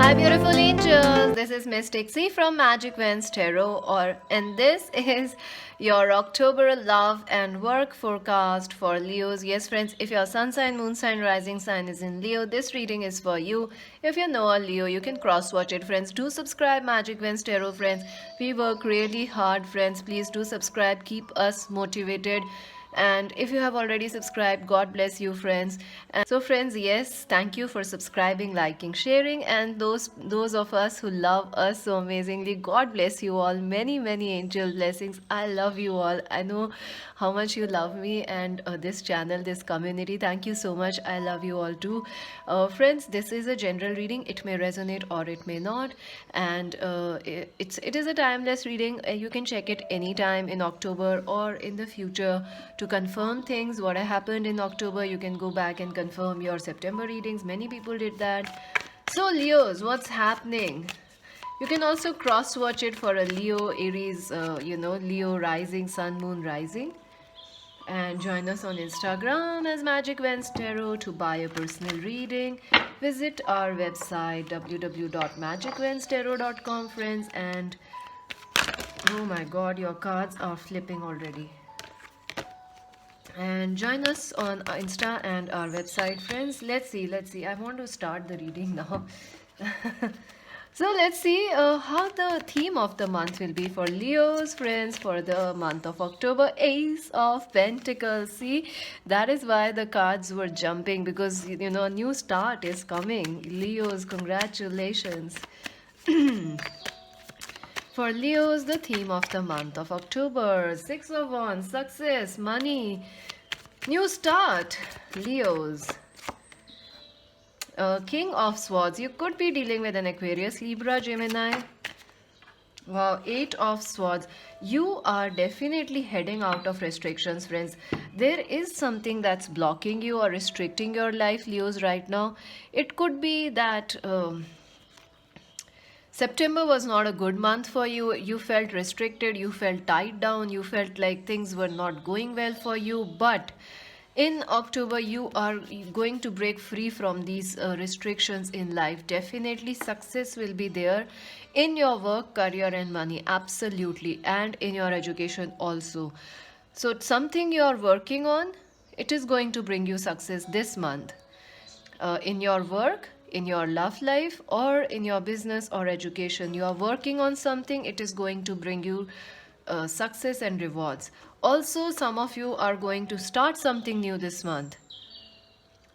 Hi, beautiful angels. This is Miss Dixie from Magic Vents Tarot, and this is your October love and work forecast for Leos. Yes, friends, if your sun sign, moon sign, rising sign is in Leo, this reading is for you. If you know a Leo, you can cross watch it, friends. Do subscribe, Magic Vents Tarot, friends. We work really hard, friends. Please do subscribe. Keep us motivated. And if you have already subscribed, God bless you, friends. And so, friends, yes, thank you for subscribing, liking, sharing, and those of us who love us so amazingly, God bless you all. Many angel blessings. I love you all. I know how much you love me and this channel, this community. Thank you so much. I love you all too, friends. This is a general reading. It may resonate or it may not, and it is a timeless reading. You can check it anytime in October or in the future to confirm things. What happened in October, you can go back and confirm your September readings. Many people did that. So, Leos, what's happening? You can also cross watch it for a Leo, Aries, Leo rising, Sun, Moon rising. And join us on Instagram as Magic Vents Tarot to buy a personal reading. Visit our website www.magicventstarot.com, friends. And oh my god, your cards are flipping already. And join us on Insta and our website, friends. Let's see. I want to start the reading now. So let's see how the theme of the month will be for Leo's, friends, for the month of October. Ace of Pentacles. See, that is why the cards were jumping, because a new start is coming. Leo's, congratulations. For Leos, the theme of the month of October: Six of Wands, success, money, new start. Leos. King of Swords. You could be dealing with an Aquarius, Libra, Gemini. Wow, Eight of Swords. You are definitely heading out of restrictions, friends. There is something that's blocking you or restricting your life, Leos, right now. It could be that September was not a good month for you. You felt restricted, you felt tied down, you felt like things were not going well for you. But in October, you are going to break free from these restrictions in life. Definitely, success will be there in your work, career, and money. Absolutely. And in your education also. So, it's something you are working on, it is going to bring you success this month. In your work, in your love life, or in your business or education. You are working on something, it is going to bring you success and rewards. Also, some of you are going to start something new this month,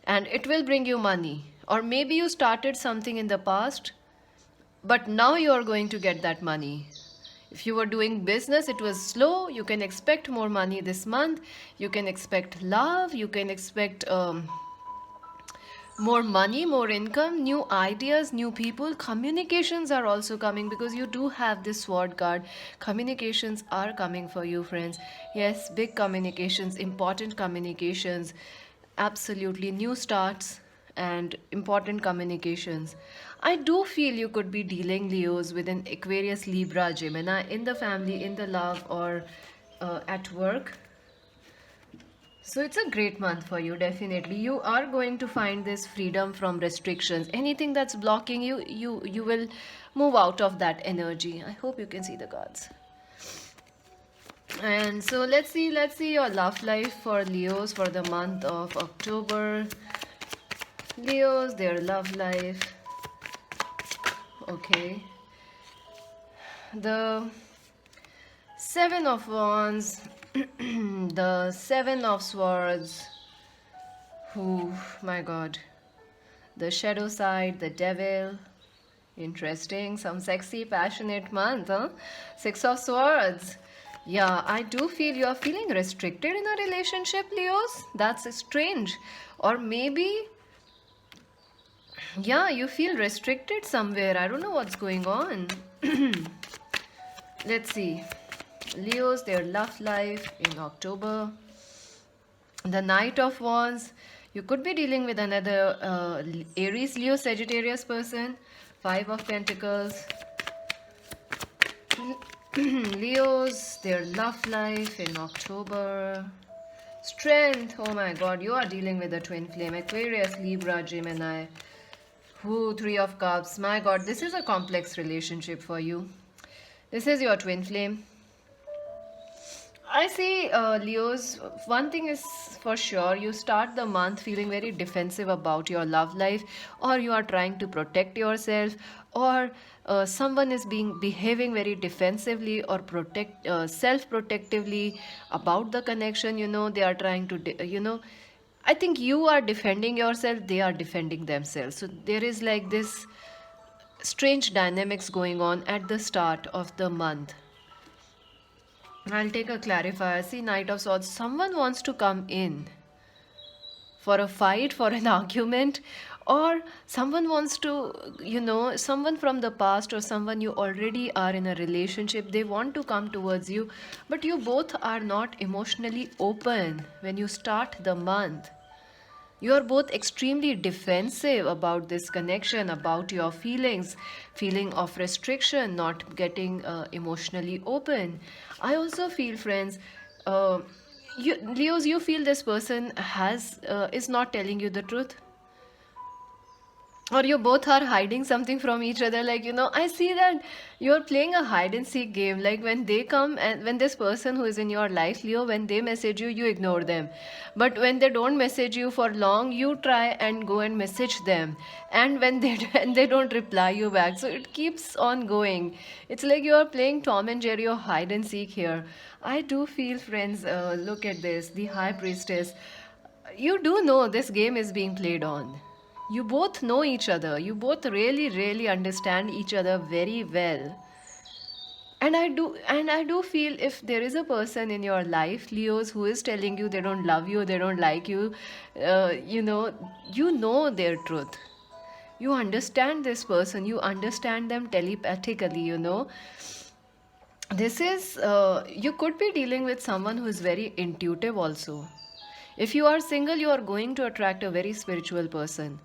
and it will bring you money. Or maybe you started something in the past, but now you are going to get that money. If you were doing business, it was slow, you can expect more money this month. You can expect love, you can expect more money, more income, new ideas, new people. Communications are also coming, because you do have this sword card. Communications are coming for you, friends. Yes, big communications, important communications. Absolutely, new starts and important communications. I do feel you could be dealing, Leos, with an Aquarius, Libra, Gemini in the family, in the love, or at work. So it's a great month for you, definitely. You are going to find this freedom from restrictions. Anything that's blocking you, you will move out of that energy. I hope you can see the cards. And so let's see your love life for Leos for the month of October. Leos, their love life. Okay. The Seven of Wands, the Seven of Swords. Oh my god. The shadow side, the devil. Interesting. Some sexy, passionate month, huh? Six of Swords. Yeah, I do feel you are feeling restricted in a relationship, Leos. That's strange. Or maybe, yeah, you feel restricted somewhere. I don't know what's going on. Let's see. Leos, their love life in October. The Knight of Wands. You could be dealing with another Aries, Leo, Sagittarius person. Five of Pentacles. Leos, their love life in October. Strength. Oh my god, you are dealing with a twin flame. Aquarius, Libra, Gemini. Ooh, Three of Cups. My God, this is a complex relationship for you. This is your twin flame. I see, Leos, one thing is for sure, you start the month feeling very defensive about your love life, or you are trying to protect yourself, or someone is behaving very defensively or self-protectively about the connection. They are trying to, I think you are defending yourself, they are defending themselves. So there is like this strange dynamics going on at the start of the month. I'll take a clarifier. See, Knight of Swords. Someone wants to come in for a fight, for an argument, or someone wants to, someone from the past or someone you already are in a relationship, they want to come towards you, but you both are not emotionally open when you start the month. You are both extremely defensive about this connection, about your feeling of restriction, not getting emotionally open. I also feel, friends, uh, Leos, you feel this person is not telling you the truth, or you both are hiding something from each other. Like, I see that you're playing a hide and seek game. Like, when they come and when this person who is in your life, Leo, when they message you, you ignore them. But when they don't message you for long, you try and go and message them. And when they and they don't reply you back, so it keeps on going. It's like you are playing Tom and Jerry or hide and seek here. I do feel, friends, look at this, the High Priestess. You do know this game is being played on. You both know each other. You both really, really understand each other very well. And I do feel if there is a person in your life, Leos, who is telling you they don't love you, they don't like you, you know their truth. You understand this person, you understand them telepathically. This is, you could be dealing with someone who is very intuitive also. If you are single, you are going to attract a very spiritual person,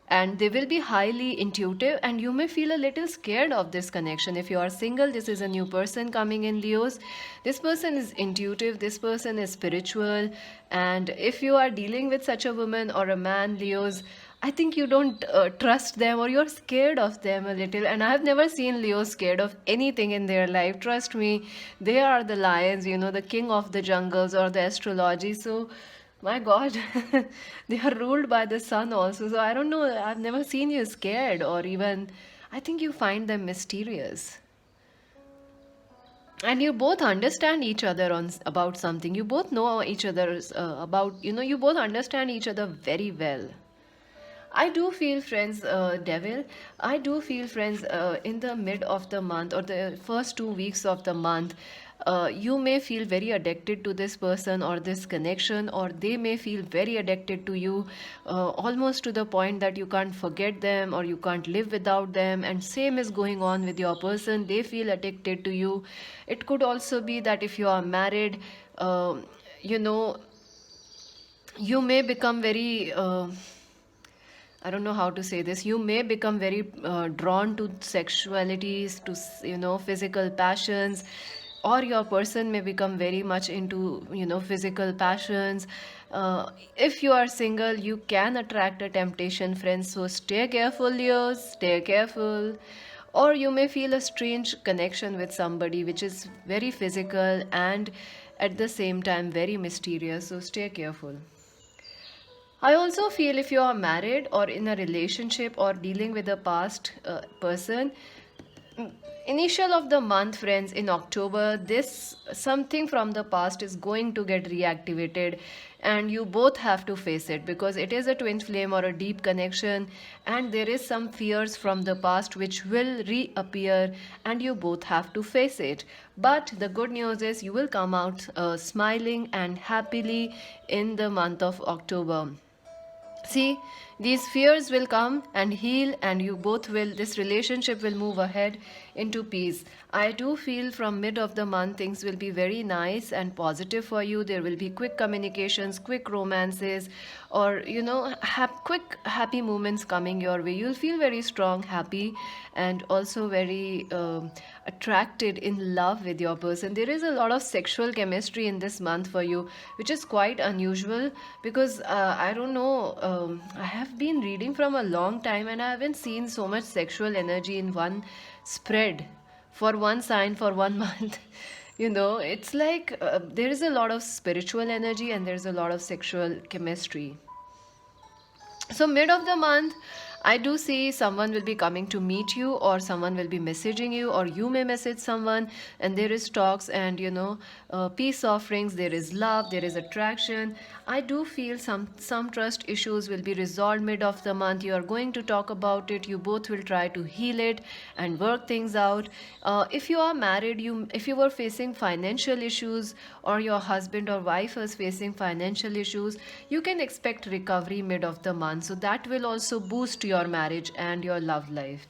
and they will be highly intuitive, and you may feel a little scared of this connection. If you are single, this is a new person coming in, Leos. This person is intuitive, this person is spiritual, and if you are dealing with such a woman or a man, Leos, I think you don't trust them, or you're scared of them a little. And I have never seen Leos scared of anything in their life. Trust me, they are the lions, the king of the jungles or the astrology. So my God, they are ruled by the sun also. So I don't know. I've never seen you scared, or even, I think you find them mysterious. And you both understand each other about something. You both know each other's about, you both understand each other very well. I do feel, friends, Devil. I do feel, friends, in the mid of the month or the first 2 weeks of the month, you may feel very addicted to this person or this connection, or they may feel very addicted to you, almost to the point that you can't forget them or you can't live without them. And same is going on with your person. They feel addicted to you. It could also be that if you are married, you know, you may become very. I don't know how to say this. You may become very drawn to sexualities, to physical passions, or your person may become very much into physical passions. If you are single, you can attract a temptation, friends. So stay careful, Leos. Stay careful. Or you may feel a strange connection with somebody which is very physical and at the same time very mysterious. So stay careful. I also feel if you are married or in a relationship or dealing with a past person, initial of the month, friends, in October, this something from the past is going to get reactivated, and you both have to face it because it is a twin flame or a deep connection, and there is some fears from the past which will reappear, and you both have to face it. But the good news is you will come out smiling and happily in the month of October. See, these fears will come and heal, and you both will, this relationship will move ahead into peace. I do feel from mid of the month things will be very nice and positive for you. There will be quick communications, quick romances, or quick happy moments coming your way. You'll feel very strong, happy, and also very attracted, in love with your person. There is a lot of sexual chemistry in this month for you, which is quite unusual because I don't know, I have I've been reading from a long time and I haven't seen so much sexual energy in one spread for one sign for one month. It's like there is a lot of spiritual energy and there's a lot of sexual chemistry. So, mid of the month, I do see someone will be coming to meet you, or someone will be messaging you, or you may message someone, and there is talks and peace offerings. There is love, there is attraction. I do feel some trust issues will be resolved mid of the month. You are going to talk about it. You both will try to heal it and work things out. If you are married, if you were facing financial issues, or your husband or wife is facing financial issues, you can expect recovery mid of the month. So that will also boost your marriage and your love life.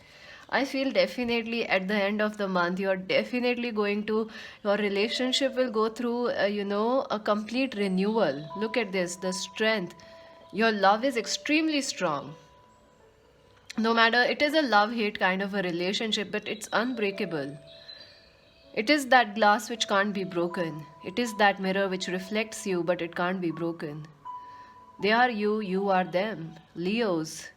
I feel definitely at the end of the month, you're definitely your relationship will go through, a complete renewal. Look at this, the strength. Your love is extremely strong. No matter, it is a love hate kind of a relationship, but it's unbreakable. It is that glass which can't be broken. It is that mirror which reflects you, but it can't be broken. They are you, you are them. Leos.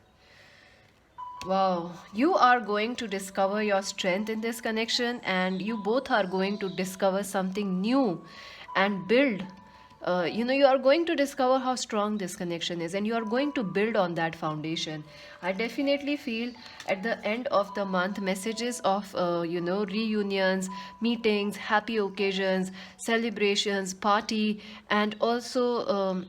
Wow, you are going to discover your strength in this connection, and you both are going to discover something new and build. You are going to discover how strong this connection is, and you are going to build on that foundation. I definitely feel at the end of the month messages of, reunions, meetings, happy occasions, celebrations, party, and also.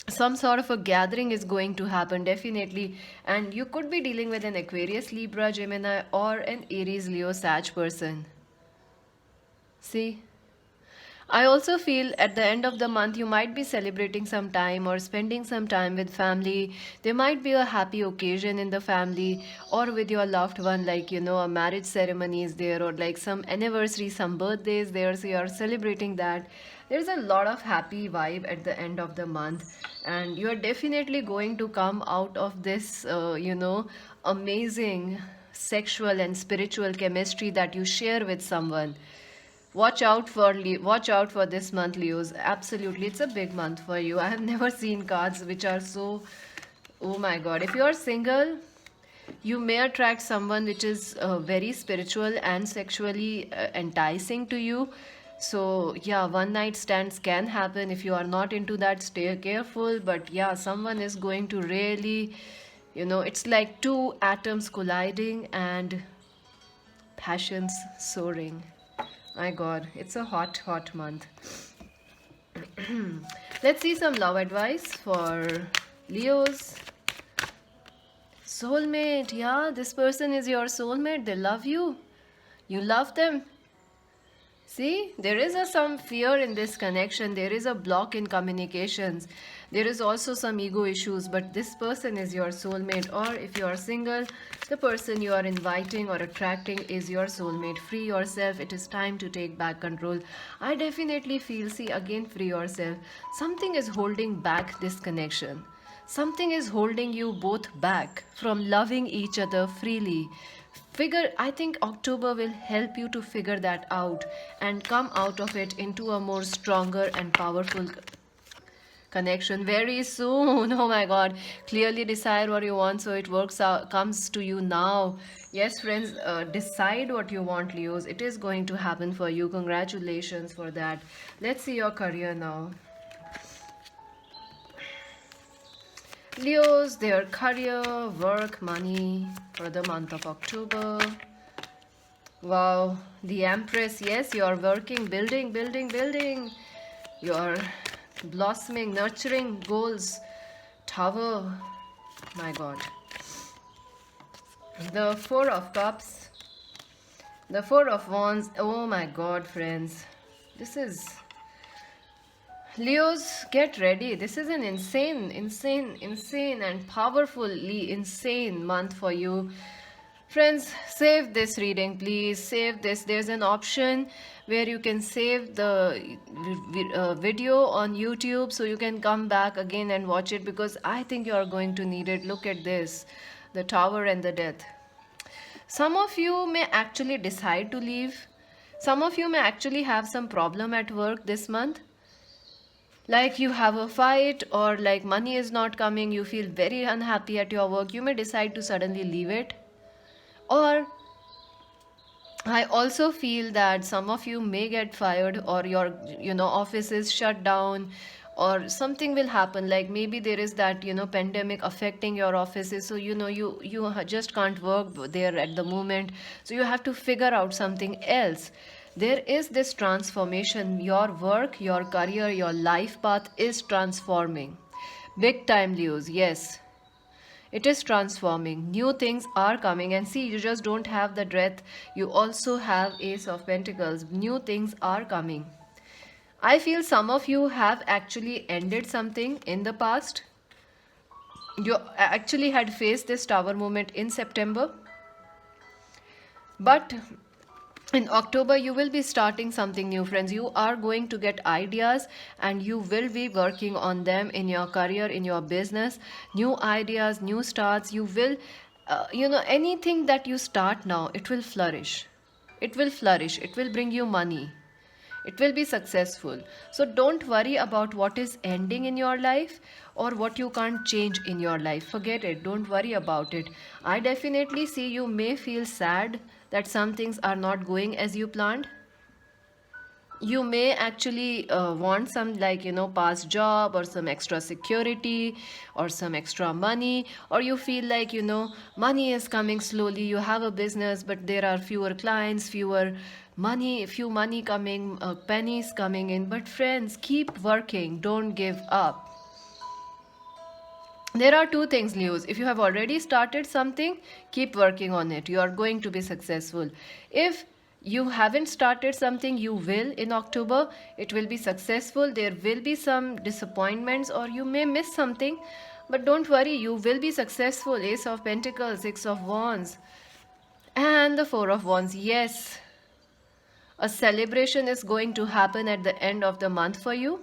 Some sort of a gathering is going to happen definitely, and you could be dealing with an Aquarius, Libra, Gemini, or an Aries, Leo, Sag person. See, I also feel at the end of the month you might be celebrating some time or spending some time with family. There might be a happy occasion in the family or with your loved one, like a marriage ceremony is there, or like some anniversary, some birthdays there, so you are celebrating that. There's a lot of happy vibe at the end of the month, and you're definitely going to come out of this amazing sexual and spiritual chemistry that you share with someone. Watch out for this month, Leos. Absolutely, it's a big month for you. I have never seen cards which are so, oh my god. If you are single, you may attract someone which is very spiritual and sexually enticing to you. So yeah, one night stands can happen. If you are not into that, stay careful. But yeah, someone is going to really, it's like two atoms colliding and passions soaring. My god, it's a hot, hot month. Let's see some love advice for Leos. Soulmate, yeah, this person is your soulmate. They love you. You love them. See, there is some fear in this connection. There is a block in communications. There is also some ego issues, but this person is your soulmate. Or if you are single, the person you are inviting or attracting is your soulmate. Free yourself. It is time to take back control. I definitely feel, see, again, free yourself. Something is holding back this connection. Something is holding you both back from loving each other freely. I think October will help you to figure that out and come out of it into a more stronger and powerful connection very soon. Oh my god, clearly decide what you want so it works out, comes to you now. Yes friends, decide what you want, Leos. It is going to happen for you. Congratulations for that. Let's see your career now. Leos, their career, work, money for the month of October. Wow, the Empress. Yes, you are working, building. You are blossoming, nurturing goals. Tower. My god. The Four of Cups. The Four of Wands. Oh my god, friends. This is... Leos, get ready. This is an insane and powerfully insane month for you. Friends, save this reading, please. Save this. There's an option where you can save the video on YouTube so you can come back again and watch it, because I think you are going to need it. Look at this. The Tower and the Death. Some of you may actually decide to leave. Some of you may actually have some problem at work this month. Like you have a fight, or like money is not coming, you feel very unhappy at your work, you may decide to suddenly leave it. Or I also feel that some of you may get fired, or your office is shut down, or something will happen. Like maybe there is that pandemic affecting your offices, so just can't work there at the moment. So you have to figure out something else. There is this transformation. Your work, your career, your life path is transforming. Big time, Leos. Yes, it is transforming. New things are coming. And see, you just don't have the dread. You also have Ace of Pentacles. New things are coming. I feel some of you have actually ended something in the past. You actually had faced this tower moment in September. But in October, you will be starting something new, friends. You are going to get ideas and you will be working on them in your career, in your business. New ideas, new starts. You will, anything that you start now, it will flourish. It will flourish. It will bring you money. It will be successful. So don't worry about what is ending in your life or what you can't change in your life. Forget it. Don't worry about it. I definitely see you may feel sad that some things are not going as you planned. You may actually want some, like past job or some extra security or some extra money, or you feel like money is coming slowly. You have a business but there are fewer clients, few money coming, pennies coming in. But friends, keep working, don't give up. There are two things, Leos. If you have already started something, keep working on it. You are going to be successful. If you haven't started something, you will in October. It will be successful. There will be some disappointments or you may miss something. But don't worry, you will be successful. Ace of Pentacles, Six of Wands, and the Four of Wands. Yes, a celebration is going to happen at the end of the month for you.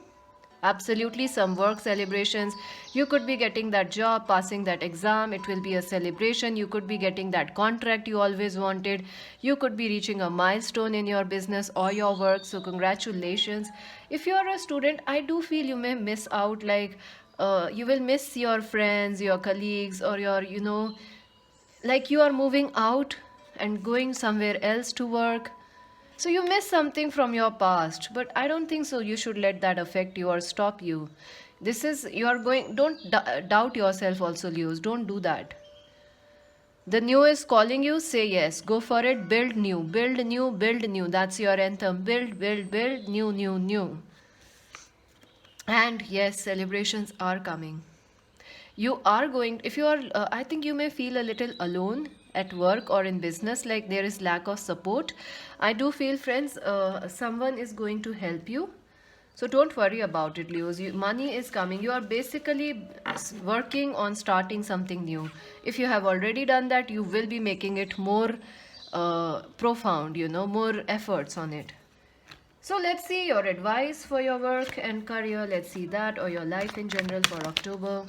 Absolutely, some work celebrations. You could be getting that job, passing that exam. It will be a celebration. You could be getting that contract you always wanted. You could be reaching a milestone in your business or your work. So, congratulations. If you are a student, I do feel you may miss out. Like, you will miss your friends, your colleagues, or your, like you are moving out and going somewhere else to work. So you miss something from your past, but I don't think so. You should let that affect you or stop you. This is, you are going, don't doubt yourself also, Leos. Don't do that. The new is calling you, say yes. Go for it. Build new, build new, build new. That's your anthem. Build, build, build, new, new, new. And yes, celebrations are coming. You are going, if you are, I think you may feel a little alone at work or in business, like there is lack of support. I do feel, friends, someone is going to help you. So don't worry about it, Leos. Money is coming. You are basically working on starting something new. If you have already done that, you will be making it more profound, more efforts on it. So let's see your advice for your work and career. Let's see that, or your life in general for October.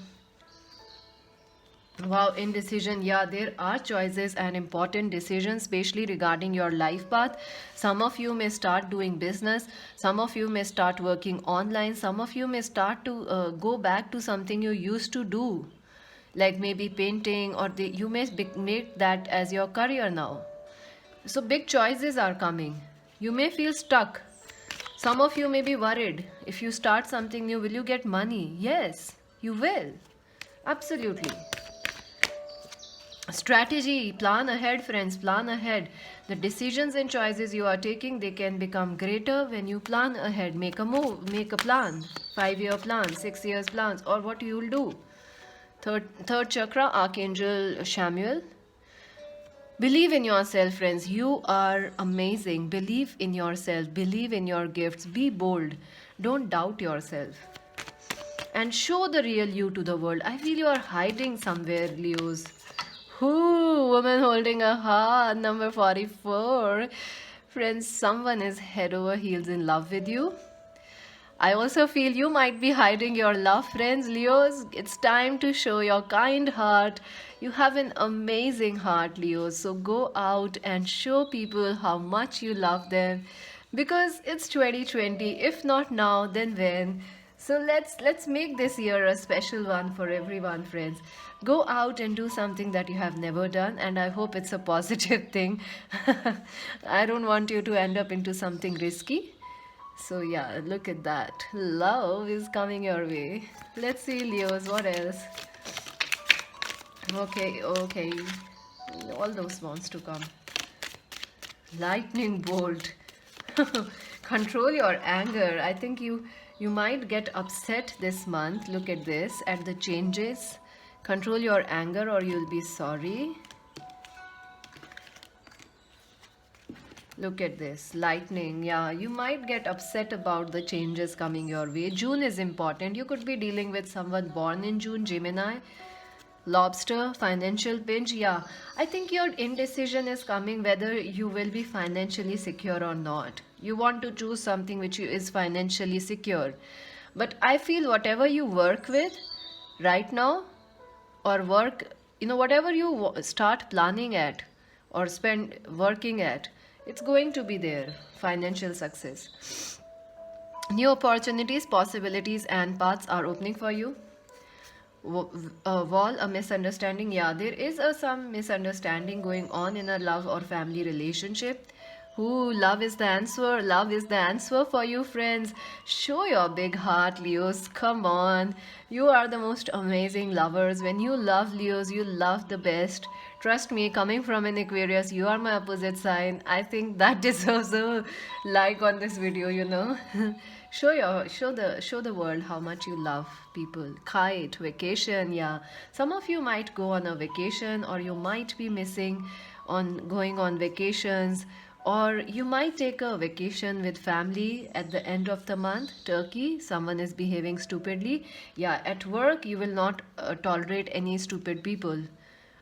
Wow, indecision. Yeah, there are choices and important decisions, especially regarding your life path. Some of you may start doing business. Some of you may start working online. Some of you may start to go back to something you used to do, like maybe painting, or you may make that as your career now. So big choices are coming. You may feel stuck. Some of you may be worried. If you start something new, will you get money? Yes, you will. Absolutely. Strategy, plan ahead, friends, plan ahead. The decisions and choices you are taking, they can become greater when you plan ahead. Make a move, make a plan, 5-year plan, 6 years plans, or what you will do. Third chakra, Archangel Chamuel. Believe in yourself, friends. You are amazing. Believe in yourself. Believe in your gifts. Be bold. Don't doubt yourself. And show the real you to the world. I feel you are hiding somewhere, Leos. Ooh, woman holding a heart, number 44. Friends, someone is head over heels in love with you. I also feel you might be hiding your love, friends. Leos, it's time to show your kind heart. You have an amazing heart, Leos. So go out and show people how much you love them. Because it's 2020. If not now, then when? So let's make this year a special one for everyone, friends. Go out and do something that you have never done, and I hope it's a positive thing. I don't want you to end up into something risky. So yeah, look at that. Love is coming your way. Let's see, Leos, what else? Okay, okay. All those wants to come. Lightning bolt. Control your anger. I think you might get upset this month. Look at this, at the changes. Control your anger or you'll be sorry. Look at this, lightning. Yeah, you might get upset about the changes coming your way. June is important. You could be dealing with someone born in June, Gemini. Lobster, financial pinch. Yeah, I think your indecision is coming whether you will be financially secure or not. You want to choose something which is financially secure. But I feel whatever you work with right now, or work, whatever you start planning at or spend working at, it's going to be there. Financial success. New opportunities, possibilities, and paths are opening for you. Wall, a misunderstanding. Yeah, there is some misunderstanding going on in a love or family relationship. Who love is the answer. Love is the answer for you, friends. Show your big heart, Leos. Come on. You are the most amazing lovers. When you love, Leos, you love the best. Trust me, coming from an Aquarius, you are my opposite sign. I think that deserves a like on this video. Show the world how much you love people. Kite, vacation, yeah. Some of you might go on a vacation, or you might be missing on going on vacations, or you might take a vacation with family at the end of the month. Turkey, someone is behaving stupidly. Yeah, at work you will not tolerate any stupid people.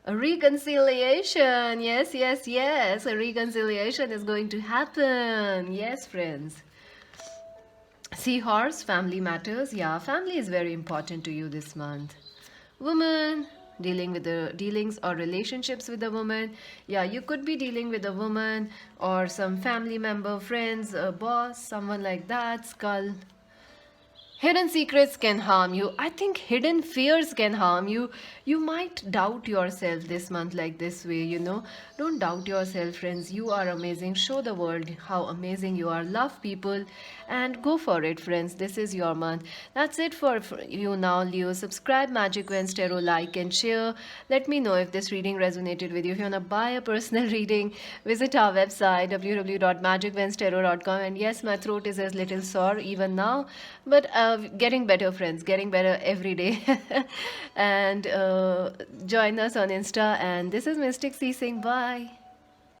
A reconciliation, yes, yes, yes. A reconciliation is going to happen. Yes, friends. Seahorse, family matters. Yeah, family is very important to you this month. Woman, dealing with the dealings or relationships with a woman. Yeah, you could be dealing with a woman or some family member, friends, a boss, someone like that. Skull. Hidden secrets can harm you. I think hidden fears can harm you. You might doubt yourself this month like this way. Don't doubt yourself, friends. You are amazing. Show the world how amazing you are. Love people and go for it, friends. This is your month. That's it for you now, Leo. Subscribe Magic Vents Tarot, like and share. Let me know if this reading resonated with you. If you want to buy a personal reading, visit our website www.magicventstarot.com. And yes, my throat is a little sore even now, but getting better, friends, getting better every day. And join us on Insta. And this is Mystic C saying bye.